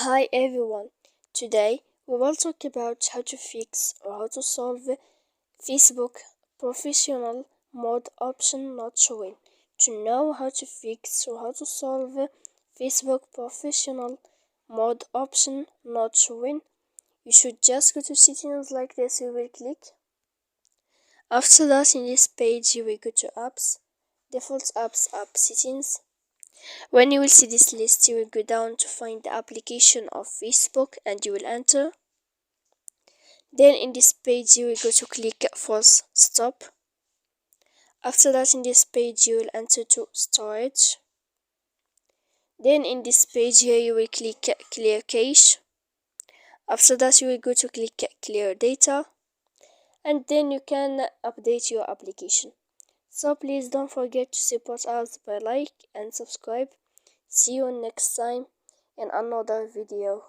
Hi everyone, today we will talk about how to fix or how to solve Facebook professional mode option not showing. To know how to fix or how to solve Facebook professional mode option not showing, you should just go to settings like this. You will click. After that, in this page you will go to apps, default apps, app settings. When you will see this list, you will go down to find the application of Facebook and you will enter. Then in this page you will go to click force stop. After that, in this page you will enter to storage. Then in this page here you will click clear cache. After that you will go to click clear data, and then you can update your application. So please don't forget to support us by like and subscribe. See you next time in another video.